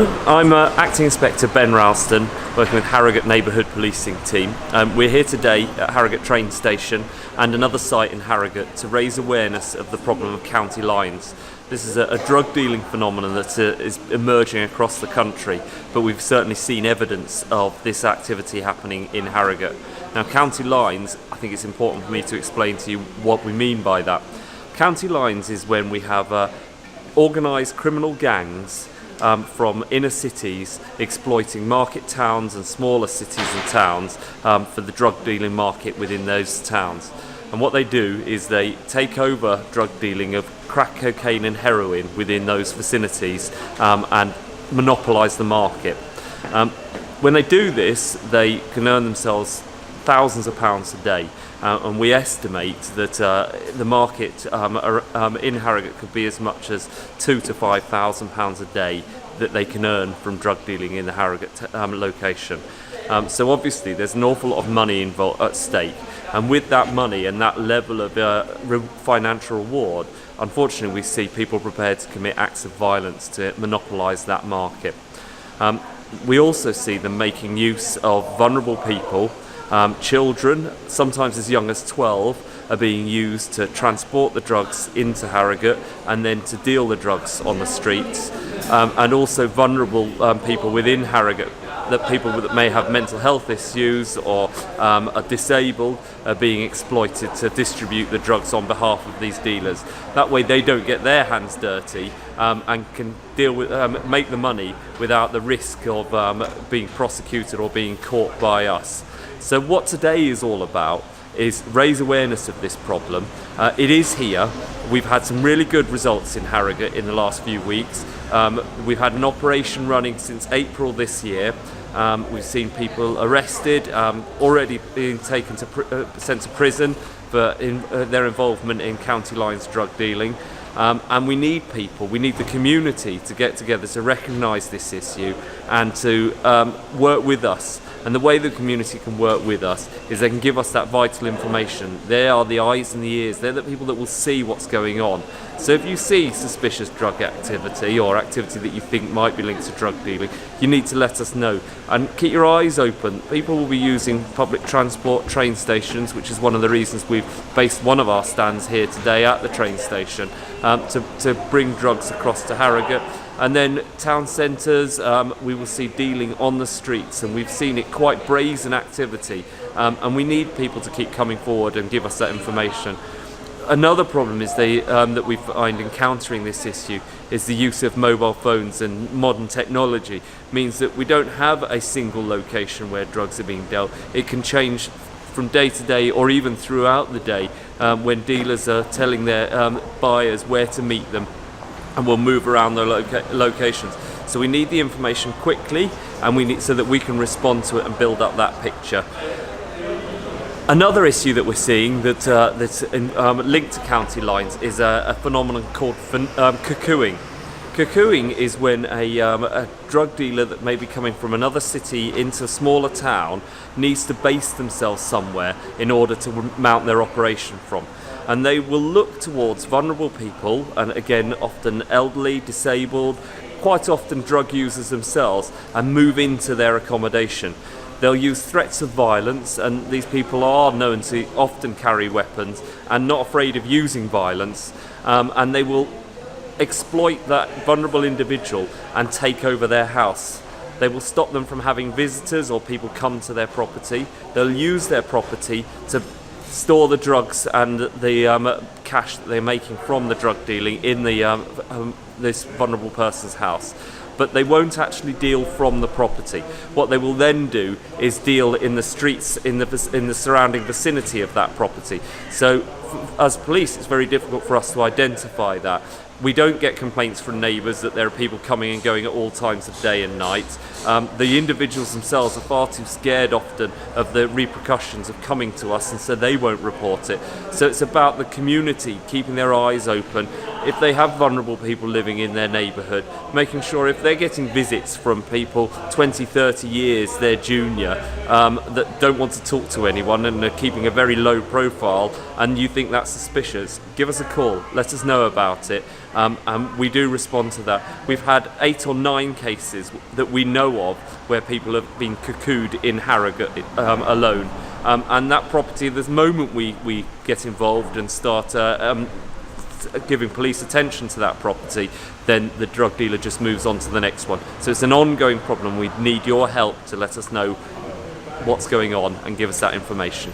I'm Acting Inspector Ben Ralston, working with Harrogate Neighbourhood Policing Team. We're here today at Harrogate train station and another site in Harrogate to raise awareness of the problem of county lines. This is a drug dealing phenomenon that is emerging across the country, but we've certainly seen evidence of this activity happening in Harrogate. Now, county lines, I think it's important for me to explain to you what we mean by that. County lines is when we have organised criminal gangs from inner cities exploiting market towns and smaller cities and towns for the drug dealing market within those towns. And what they do is they take over drug dealing of crack cocaine and heroin within those vicinities and monopolise the market. When they do this, they can earn themselves thousands of pounds a day. And we estimate that the market in Harrogate could be as much as £2,000 to £5,000 a day that they can earn from drug dealing in the Harrogate location. So obviously there's an awful lot of money involved at stake, and with that money and that level of financial reward, unfortunately we see people prepared to commit acts of violence to monopolise that market. We also see them making use of vulnerable people. Children, sometimes as young as 12, are being used to transport the drugs into Harrogate and then to deal the drugs on the streets. And also vulnerable people within Harrogate, that people that may have mental health issues or are disabled, are being exploited to distribute the drugs on behalf of these dealers. That way they don't get their hands dirty and can deal with make the money without the risk of being prosecuted or being caught by us. So what today is all about is raise awareness of this problem. It is here. We've had some really good results in Harrogate in the last few weeks. We've had an operation running since April this year. We've seen people arrested, already being taken to sent to prison for their involvement in county lines drug dealing. And we need people, we need the community to get together to recognise this issue and to work with us. And the way the community can work with us is they can give us that vital information. They are the eyes and the ears. They're the people that will see what's going on. So if you see suspicious drug activity or activity that you think might be linked to drug dealing, you need to let us know. And keep your eyes open. People will be using public transport, train stations, which is one of the reasons we've based one of our stands here today at the train station to bring drugs across to Harrogate. And then town centres, we will see dealing on the streets, and we've seen it quite brazen activity, and we need people to keep coming forward and give us that information. Another problem is that we find encountering this issue is the use of mobile phones and modern technology. Means that we don't have a single location where drugs are being dealt. It can change from day to day or even throughout the day when dealers are telling their buyers where to meet them, and we'll move around the locations. So we need the information quickly, and we need so that we can respond to it and build up that picture. Another issue that we're seeing that's linked to county lines is a phenomenon called cuckooing. Cuckooing is when a drug dealer that may be coming from another city into a smaller town needs to base themselves somewhere in order to mount their operation from. And they will look towards vulnerable people, and again often elderly, disabled, quite often drug users themselves, and move into their accommodation. They'll use threats of violence, and these people are known to often carry weapons and not afraid of using violence, and they will exploit that vulnerable individual and take over their house. They will stop them from having visitors or people come to their property. They'll use their property to store the drugs and the cash that they're making from the drug dealing in this vulnerable person's house. But they won't actually deal from the property. What they will then do is deal in the streets in the surrounding vicinity of that property. So as police, it's very difficult for us to identify that. We don't get complaints from neighbours that there are people coming and going at all times of day and night. The individuals themselves are far too scared often of the repercussions of coming to us, and so they won't report it. So it's about the community keeping their eyes open, if they have vulnerable people living in their neighbourhood, making sure if they're getting visits from people 20, 30 years their junior that don't want to talk to anyone and are keeping a very low profile, and you think that's suspicious, give us a call, let us know about it. And we do respond to that. We've had 8 or 9 cases that we know of where people have been cuckooed in Harrogate alone. And that property, the moment we get involved and start giving police attention to that property, then the drug dealer just moves on to the next one. So it's an ongoing problem. We need your help to let us know what's going on and give us that information.